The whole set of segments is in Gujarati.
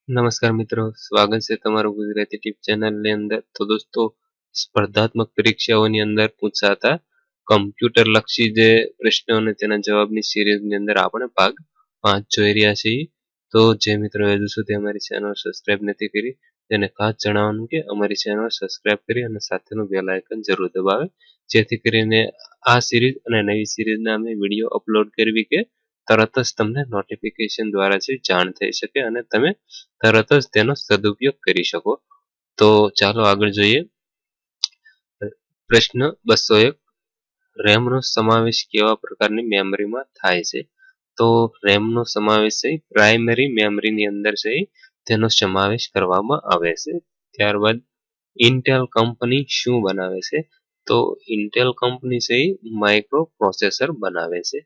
નમસ્કાર મિત્રો, સ્વાગત છે તમારું ગુજરાતી ટીપ ચેનલની અંદર. તો દોસ્તો, સ્પર્ધાત્મક પરીક્ષાઓની અંદર પૂછાતા કમ્પ્યુટર લક્ષી જે પ્રશ્નો અને તેના જવાબની સિરીઝની અંદર આપણે ભાગ 5 જોઈ રહ્યા છીએ. તો જે મિત્રો હજુ સુધી અમારી ચેનલ સબસ્ક્રાઇબ નથી કરી તેને ખાસ જણાવવાનું કે અમારી ચેનલ સબસ્ક્રાઇબ કરી અને સાથેનું બેલ આઇકન જરૂર દબાવે, જેથી કરીને આ સિરીઝ અને નવી સિરીઝના અમે વિડીયો અપલોડ કરવી કે તરત જ તમને નોટિફિકેશન દ્વારા જાણ થઈ શકે અને તમે તરત જ તેનો સદુપયોગ કરી શકો. તો ચાલો આગળ જોઈએ. પ્રશ્ન 201, રેમનો સમાવેશ કેવા પ્રકારની મેમરીમાં થાય છે? તો રેમનો સમાવેશ પ્રાઇમરી મેમરીની અંદર તેનો સમાવેશ કરવામાં આવે છે. ત્યારબાદ ઇન્ટેલ કંપની શું બનાવે છે? તો ઇન્ટેલ કંપની માઇક્રો પ્રોસેસર બનાવે છે.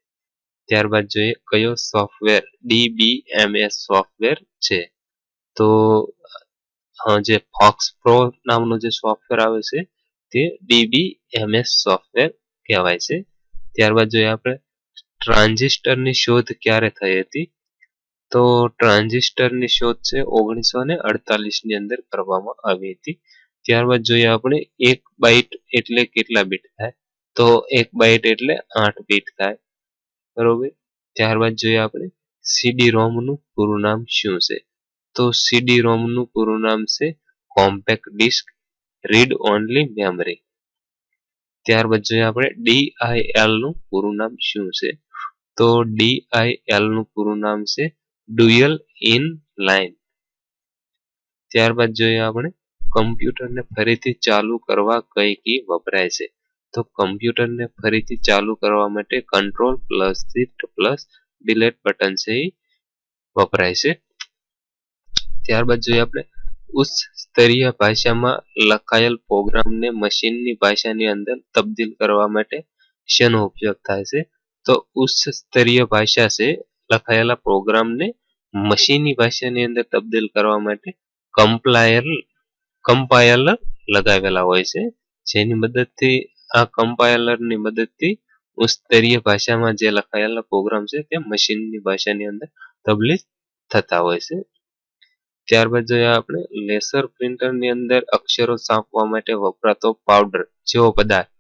ત્યારબાદ જોઈએ કયો સોફ્ટવેર DBMS સોફ્ટવેર છે? તો જે ફોક્સ પ્રો નામનું જે સોફ્ટવેર આવે છે તે DBMS સોફ્ટવેર કહેવાય છે. ત્યારબાદ જોઈએ આપણે ટ્રાન્ઝિસ્ટરની શોધ ક્યારે થઈ હતી? તો ટ્રાન્ઝિસ્ટરની શોધ 1948 ની અંદર કરવામાં આવી હતી. ત્યારબાદ જોઈએ આપણે 1 બાઇટ એટલે કેટલા બીટ થાય? તો 1 બાઇટ એટલે 8 બીટ થાય, બરોબર. ત્યારબાદ જોઈએ આપણે CD-ROM નું પૂરું નામ શું છે? તો CD-ROM નું પૂરું નામ છે compact disc read only memory. ત્યારબાદ જોઈએ આપણે DIL નું પૂરું નામ શું છે? તો DIL નું પૂરું નામ છે ડ્યુઅલ ઇન લાઇન. ત્યારબાદ જોઈએ આપણે કમ્પ્યુટરને ફરીથી ચાલુ કરવા કઈ કી વપરાય છે? તો કમ્પ્યુટરને ફરીથી ચાલુ કરવા માટે control plus shift plus delete button વપરાય છે. ત્યારબાદ જોઈએ આપણે ઉચ્ચ સ્તરીય ભાષામાં લખાયેલ પ્રોગ્રામને મશીનની ભાષાની અંદર તબદીલ કરવા માટે શેનો ઉપયોગ થાય છે? તો ઉચ્ચ સ્તરીય ભાષા લખાયેલા પ્રોગ્રામને મશીનની ભાષાની અંદર તબદીલ કરવા માટે કમ્પાયલર લગાવેલા હોય છે, જેની મદદથી આ કમ્પાયલરની મદદથી ઉચ્ચ સ્તરીય ભાષામાં જે લખાયેલા પ્રોગ્રામ છે તે મશીનની ભાષાની અંદર તબદીલ થતા હોય છે. ત્યારબાદ જોઈએ આપણે લેસર પ્રિન્ટરની અંદર અક્ષરો છાપવા માટે વપરાતો પાવડર જેવો પદાર્થ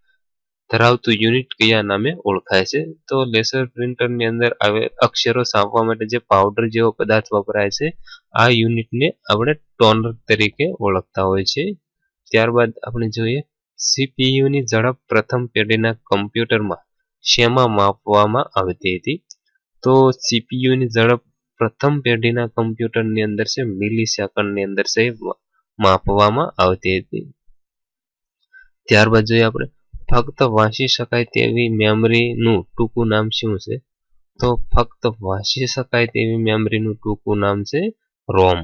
ધરાવતું યુનિટ કયા નામે ઓળખાય છે? તો લેસર પ્રિન્ટરની અંદર અક્ષરો છાપવા માટે જે પાવડર જેવો પદાર્થ વપરાય છે આ યુનિટને આપણે ટોનર તરીકે ઓળખતા હોય છે. ત્યારબાદ આપણે જોઈએ CPU ની ઝડપ પ્રથમ પેઢીના કમ્પ્યુટરમાં શેમાં માપવામાં આવતી હતી? તો CPU ની ઝડપ પ્રથમ પેઢીના કમ્પ્યુટરની અંદર મિલી સેકન્ડની અંદર માપવામાં આવતી હતી. ત્યારબાદ જોઈએ આપણે ફક્ત વાંચી શકાય તેવી મેમરીનું ટૂંકું નામ શું છે? તો ફક્ત વાંચી શકાય તેવી મેમરીનું ટૂંકું નામ છે રોમ.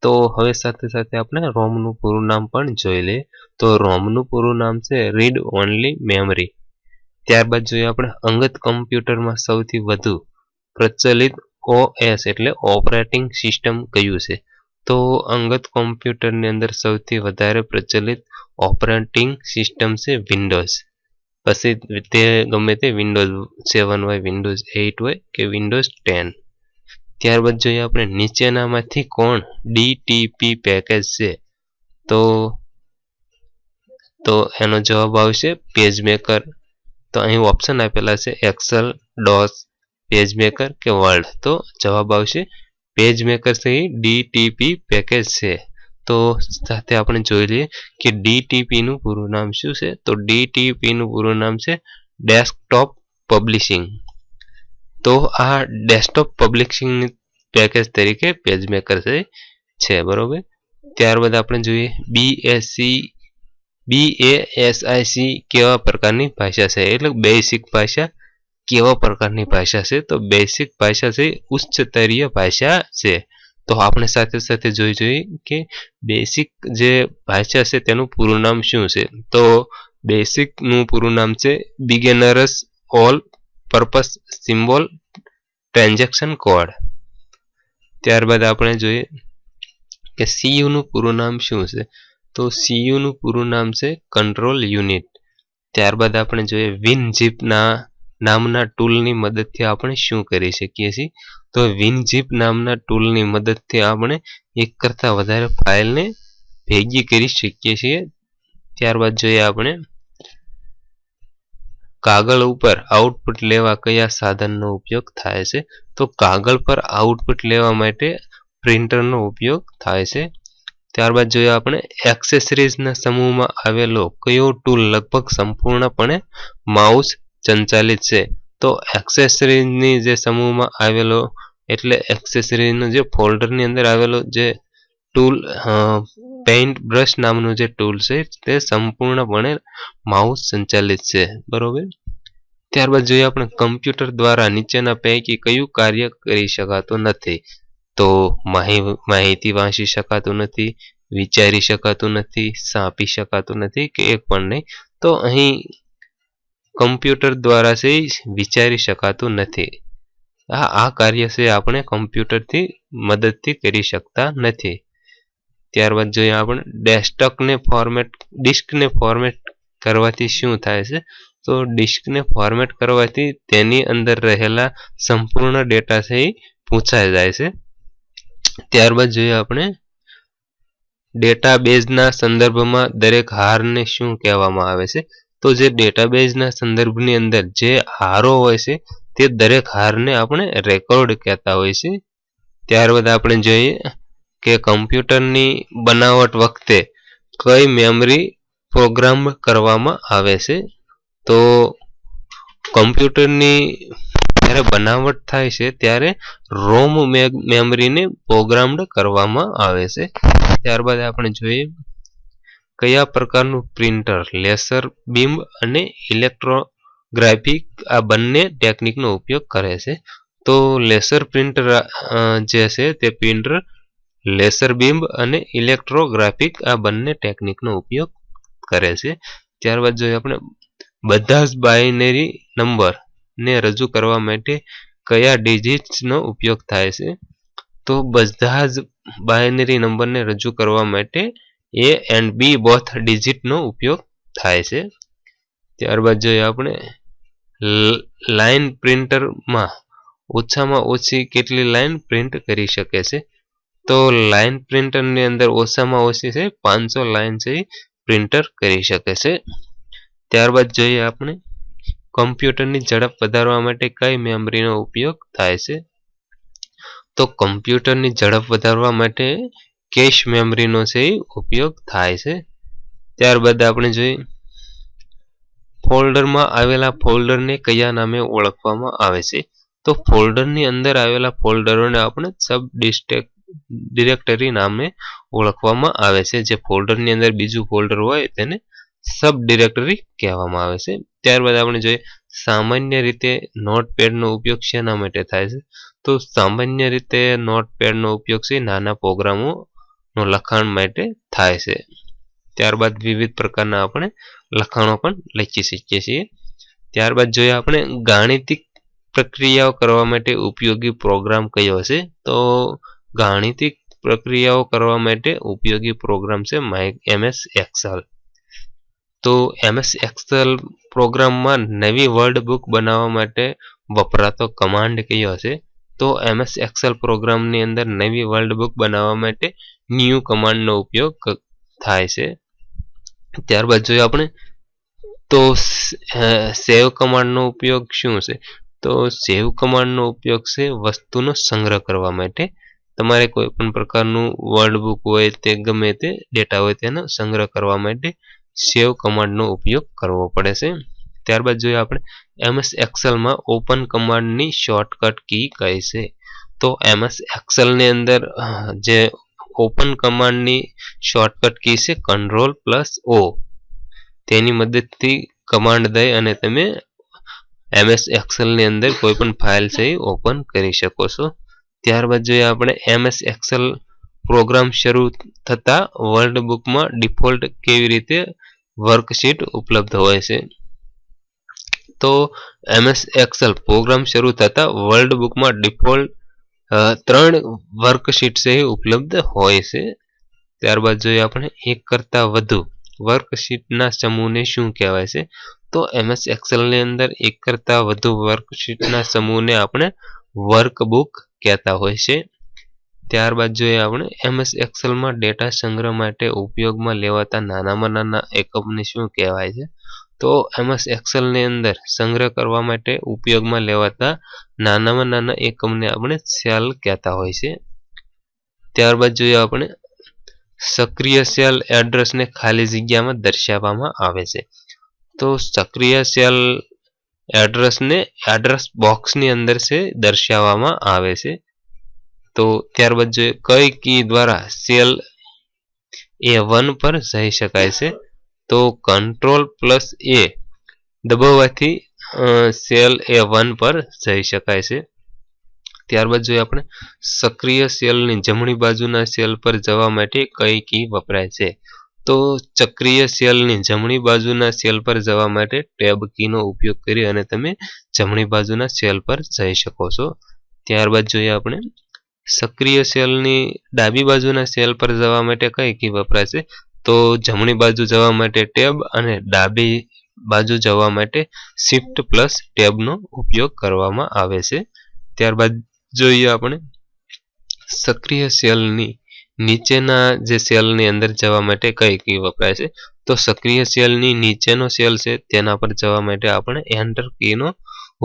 તો હવે સાથે સાથે આપણે રોમનું પૂરું નામ પણ જોઈ લઈએ. તો રોમનું પૂરું નામ છે રીડ ઓનલી મેમરી. ત્યારબાદ જોઈએ આપણે અંગત કમ્પ્યુટરમાં સૌથી વધુ પ્રચલિત OS એટલે ઓપરેટિંગ સિસ્ટમ કયું છે? તો અંગત કોમ્પ્યુટરની અંદર સૌથી વધારે પ્રચલિત ઓપરેટિંગ સિસ્ટમ છે વિન્ડોઝ. પછી તે ગમે તે વિન્ડોઝ 7 હોય, વિન્ડોઝ 8 હોય કે વિન્ડોઝ 10. ત્યારબાદ જોઈએ આપણે નીચેનામાંથી કોણ DTP પેકેજ છે? તો એનો જવાબ આવશે પેજમેકર. તો અહીં ઓપ્શન આપેલા છે એક્સેલ, ડોસ, પેજમેકર કે વર્ડ. તો જવાબ આવશે પેજમેકર DTP પેકેજ છે. તો સાથે આપણે જોઈ લઈએ કે DTP નું પૂરું નામ શું છે? તો DTP નું પૂરું નામ છે ડેસ્કટોપ પબ્લિશિંગ. તો આ ડેસ્કટોપ પબ્લિશિંગ પેકેજ તરીકે પેજમેકર છે, બરોબર. ત્યારબાદ આપણે જોઈએ BASIC કેવા પ્રકારની ભાષા છે? એટલે બેસિક ભાષા કેવા પ્રકારની ભાષા છે? તો બેસિક ભાષા ઉચ્ચ સ્તરીય ભાષા છે. તો આપણે સાથે સાથે જોઈએ કે બેસિક જે ભાષા છે તેનું પૂરું નામ શું છે? તો બેસિક નું પૂરું નામ છે beginners all purpose symbol transaction code. ત્યારબાદ આપણે જોઈએ કે CU નું પૂરું નામ શું છે? તો CU નું પૂરું નામ છે કંટ્રોલ યુનિટ. ત્યારબાદ આપણે જોઈએ WinZip નામના ટૂલની મદદથી આપણે શું કરી શકીએ છીએ? તો તો WinZip નામના ટૂલની મદદથી આપણે એક કરતાં વધારે ફાઇલને ભેગી કરી શકીએ છીએ. ત્યારબાદ જોઈએ આપણે કાગળ ઉપર આઉટપુટ લેવા કયા સાધનનો ઉપયોગ થાય છે. તો કાગળ પર આઉટપુટ લેવા માટે પ્રિન્ટરનો ઉપયોગ થાય છે. ત્યારબાદ જોઈએ આપણે એક્સેસરીઝના સમૂહમાં આવેલો કયો ટૂલ લગભગ સંપૂર્ણપણે માઉસ સંચાલિત છે. તો એક્સેસરીઝની જે સમૂહમાં આવેલો એટલે એક્સેસરીઝનો જે ફોલ્ડરની અંદર આવેલો જે ટૂલ પેઇન્ટ બ્રશ નામનું જે ટૂલ છે તે સંપૂર્ણપણે માઉસ સંચાલિત છે. બરોબર. ત્યારબાદ જોઈએ આપણે કમ્પ્યુટર દ્વારા નીચેના પૈકી કયું કાર્ય કરી શકાતું નથી. તો માહિતી વાંચી શકાતું નથી, વિચારી શકાતું નથી, સાંપી શકાતું નથી કે એક પણ નહીં. તો અહીં કમ્પ્યુટર દ્વારા છે વિચારી શકાતું નથી. આ કાર્ય છે આપણે કમ્પ્યુટરથી મદદથી કરી શકતા નથી. ત્યારબાદ જોઈએ આપણે ડિસ્કને ફોર્મેટ કરવાથી શું થાય છે. તો ડિસ્કને ફોર્મેટ કરવાથી તેની અંદર રહેલા સંપૂર્ણ ડેટા છે એ પૂછાઈ જાય છે. ત્યારબાદ જોઈએ આપણે ડેટાબેઝના સંદર્ભમાં દરેક હારને શું કહેવામાં આવે છે. તો જે ડેટાબેઝના સંદર્ભની અંદર જે હારો હોય છે તે દરેક હારને આપણે રેકોર્ડ કહેતા હોય છે. ત્યારબાદ આપણે જોઈએ કે કમ્પ્યુટરની બનાવટ વખતે કઈ મેમરી પ્રોગ્રામ કરવામાં આવે છે. તો કમ્પ્યુટરની જ્યારે બનાવટ થાય છે ત્યારે રોમ મેમરીને પ્રોગ્રામ્ડ કરવામાં આવે છે. ત્યારબાદ આપણે જોઈએ કયા પ્રકારનું પ્રિન્ટર લેસર બીમ અને ઇલેક્ટ્રોગ્રાફિક આ બંને ટેકનિકનો ઉપયોગ કરે છે. તો લેસર પ્રિન્ટર જે છે તે પ્રિન્ટર લેસર બીમ અને ઇલેક્ટ્રોગ્રાફિક આ બંને ટેકનિકનો ઉપયોગ કરે છે. ત્યારબાદ જોઈએ આપણે બધા જ બાઇનરી નંબરને રજૂ કરવા માટે કયા ડિજિટ્સનો ઉપયોગ થાય છે. તો બધા જ બાઇનરી નંબરને રજૂ કરવા માટે A and B બોથ ડિજિટનો ઉપયોગ થાય છે. ત્યારબાદ જોઈએ આપણે લાઇન પ્રિન્ટરમાં ઓછામાં ઓછી કેટલી લાઇન પ્રિન્ટ કરી શકે છે. તો લાઇન પ્રિન્ટરની અંદર ઓછામાં ઓછી છે 500 લાઇન છે પ્રિન્ટર કરી શકે છે. ત્યારબાદ જોઈએ આપણે કમ્પ્યુટરની ઝડપ વધારવા માટે કઈ મેમરીનો ઉપયોગ થાય છે. તો કમ્પ્યુટરની ઝડપ વધારવા માટે કેશ મેમરીનો છે ઉપયોગ થાય છે. ત્યારબાદ આપણે જોઈએ ફોલ્ડરમાં આવેલા ફોલ્ડરને કયા નામે ઓળખવામાં આવે છે. તો ફોલ્ડરની અંદર આવેલા ફોલ્ડરોને આપણે સબ ડિરેક્ટરી નામે ઓળખવામાં આવે છે. જે ફોલ્ડરની અંદર બીજું ફોલ્ડર હોય તેને સબ ડિરેક્ટરી કહેવામાં આવે છે. ત્યારબાદ આપણે જોઈએ સામાન્ય રીતે નોટપેડનો ઉપયોગ શેના માટે થાય છે. તો સામાન્ય રીતે નોટપેડનો ઉપયોગ છે નાના પ્રોગ્રામોનો લખાણ માટે થાય છે. ત્યારબાદ વિવિધ પ્રકારના આપણે લખાણો પણ લખી શકીએ છીએ. ત્યારબાદ જોઈએ આપણે ગાણિતિક પ્રક્રિયાઓ કરવા માટે ઉપયોગી પ્રોગ્રામ કયો છે. તો ગાણિતિક પ્રક્રિયાઓ કરવા માટે ઉપયોગી પ્રોગ્રામ છે MS એક્સેલ. તો MS એક્સેલ પ્રોગ્રામમાં નવી વર્ડ બુક બનાવવા માટે વપરાતો કમાન્ડ કયો છે. તો MS એક્સેલ પ્રોગ્રામની અંદર નવી વર્ડ બુક બનાવવા માટે ન્યૂ કમાન્ડનો ઉપયોગ થાય છે. ત્યારબાદ જોઈએ આપણે તો સેવ કમાન્ડનો ઉપયોગ શું છે. તો સેવ કમાન્ડનો ઉપયોગ છે વસ્તુનો સંગ્રહ કરવા માટે. તમારે કોઈ પણ પ્રકારનું વર્ડ બુક હોય તે ગમે તે ડેટા હોય તેનો સંગ્રહ કરવા માટે સેવ કમાન્ડનો ઉપયોગ કરવો પડે છે. ત્યારબાદ જોઈએ આપણે MS એક્સેલમાં ઓપન કમાન્ડની શોર્ટકટ કી કઈ છે. તો MS એક્સેલની અંદર જે ઓપન કમાન્ડની શોર્ટકટ કી છે Ctrl+O. તેની મદદથી કમાન્ડ દઈ અને તમે MS એક્સેલની અંદર કોઈ પણ ફાઇલ છે એ ઓપન કરી શકો છો. ત્યારબાદ જોઈએ આપણે MS એક્સેલ પ્રોગ્રામ શરૂ થતા વર્ડ બુકમાં ડિફોલ્ટ કેવી રીતે વર્કશીટ ઉપલબ્ધ હોય છે. તો MS એક્સેલ પ્રોગ્રામ શરૂ થતા વર્ડ બુકમાં ડિફોલ્ટ 3 વર્કશીટ છે ઉપલબ્ધ હોય છે. ત્યારબાદ જોઈએ આપણે એક કરતાં વધુ વર્કશીટના સમૂહને શું કહેવાય છે. તો MS એક્સેલની અંદર એક કરતાં વધુ વર્કશીટના સમૂહને આપણે વર્કબુક કહેતા હોય છે. ત્યારબાદ જોઈએ આપણે MS એક્સેલમાં ડેટા સંગ્રહ માટે ઉપયોગમાં લેવાતા નાનામાં નાના એકમને શું કહેવાય છે? તો MS એક્સેલની અંદર સંગ્રહ કરવા માટે ઉપયોગમાં લેવાતા નાનામાં નાના એકમને આપણે સેલ કહેતા હોય છે. ત્યારબાદ જોઈએ આપણે સક્રિય સેલ એડ્રેસને ખાલી જગ્યામાં દર્શાવવામાં આવે છે. તો સક્રિય સેલ એડ્રેસને એડ્રેસ બોક્સની અંદર છે દર્શાવવામાં આવે છે. તો ત્યારબાદ જોઈએ કઈ કી દ્વારા સેલ A1 પર જઈ શકાય છે? તો Ctrl+A દબાવવાથી સેલ A1 પર જઈ શકાય છે. ત્યારબાદ જોઈએ આપણે સક્રિય સેલની જમણી બાજુના સેલ પર જવા માટે કઈ કી વપરાય છે? તો સક્રિય સેલની જમણી બાજુના સેલ પર જવા માટે ટેબ કીનો ઉપયોગ કરી અને તમે જમણી બાજુના સેલ પર જઈ શકો છો. ત્યારબાદ જોઈએ આપણે સક્રિય સેલની ડાબી બાજુના સેલ પર જવા માટે કઈ કી વપરાય છે? તો જમણી બાજુ જવા માટે ટેબ અને ડાબી બાજુ જવા માટે Shift+ટેબનો ઉપયોગ કરવામાં આવે છે. ત્યારબાદ જોઈએ આપણે સક્રિય સેલની નીચેના જે સેલની અંદર જવા માટે કઈ કી વપરાય છે? તો સક્રિય સેલની નીચેનો સેલ છે તેના પર જવા માટે આપણે એન્ટર કીનો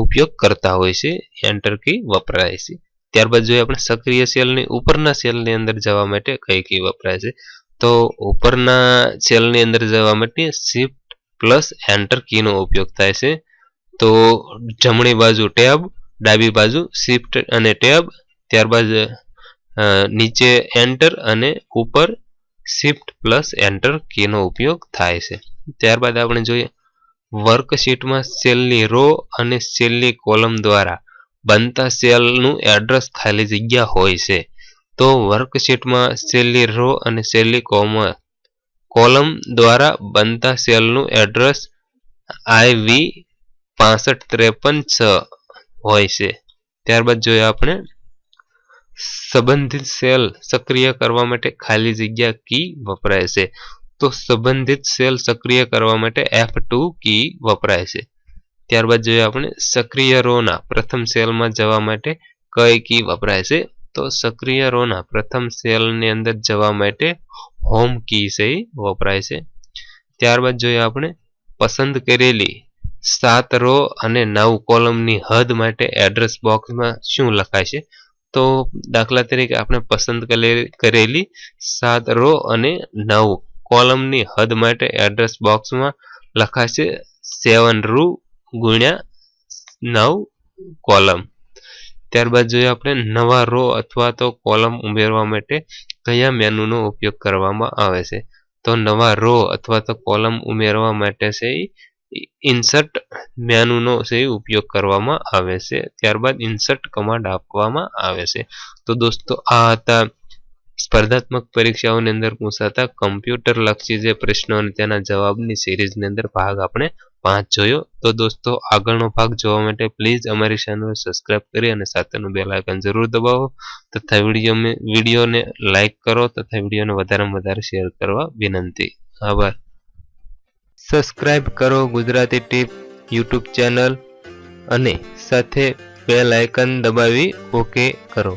ઉપયોગ કરતા હોય છે. એન્ટર કી વપરાય છે. ત્યારબાદ જોઈએ આપણે સક્રિય સેલની ઉપરના સેલની અંદર જવા માટે કઈ કી વપરાય છે? તો ઉપરના સેલની અંદર જવા માટે Shift+Enter કીનો ઉપયોગ થાય છે. તો જમણી બાજુ ટેબ, ડાબી બાજુ Shift અને ટેબ, ત્યારબાદ નીચે એન્ટર અને ઉપર Shift+Enter કીનો ઉપયોગ થાય છે. ત્યારબાદ આપણે જોઈએ વર્કશીટમાં સેલની રો અને સેલની કોલમ દ્વારા બનતા સેલનું એડ્રેસ ખાલી જગ્યા હોય છે. તો વર્કશીટમાં સેલની રો અને સેલની કોલમ દ્વારા બનતા સેલનું એડ્રેસ IV 6553 હોય છે. ત્યારબાદ જોઈએ આપણે સંબંધિત સેલ સક્રિય કરવા માટે ખાલી જગ્યા કી વપરાય છે. તો સંબંધિત સેલ સક્રિય કરવા માટે F2 કી વપરાય છે. ત્યારબાદ જોઈએ આપણે સક્રિય રોના પ્રથમ સેલમાં જવા માટે કઈ કી વપરાય છે? તો સક્રિય રોના પ્રથમ સેલની અંદર જવા માટે હોમ કી છે વપરાય છે. ત્યારબાદ જોઈએ આપણે પસંદ કરેલી 7 રો અને 9 કોલમની હદ માટે એડ્રેસ બોક્સમાં શું લખાય છે? તો દાખલા તરીકે આપણે પસંદ કરેલી 7 રો અને 9 કોલમની હદ માટે એડ્રેસ બોક્સમાં લખાશે 7 રો ગુણ્યા 9 કોલમ. ત્યારબાદ જોઈએ આપણે નવા રો અથવા તો કોલમ ઉમેરવા માટે કયા મેનુનો ઉપયોગ કરવામાં આવે છે? તો નવા રો અથવા તો કોલમ ઉમેરવા માટે છે ઇન્સર્ટ મેનુનો છે ઉપયોગ કરવામાં આવે છે. ત્યારબાદ ઇન્સર્ટ કમાન્ડ આપવામાં આવે છે. તો દોસ્તો આ હતા સ્પર્ધાત્મક પરીક્ષાઓની અંદર પૂછાતા કમ્પ્યુટર લક્ષી જે પ્રશ્નો અને તેના જવાબની સિરીઝની અંદર ભાગ આપણે 5 જોયો. તો દોસ્તો આગળનો ભાગ જોવા માટે પ્લીઝ અમારી ચેનલ સબસ્ક્રાઇબ કરી અને સાથેનું બેલ આઇકન જરૂર દબાવો તથા વિડીયોને લાઈક કરો તથા વિડીયોને વધારેમાં વધારે શેર કરવા વિનંતી. આભાર. સબસ્ક્રાઇબ કરો ગુજરાતી ટીપ YouTube ચેનલ અને સાથે બેલ આઇકન દબાવી ઓકે કરો.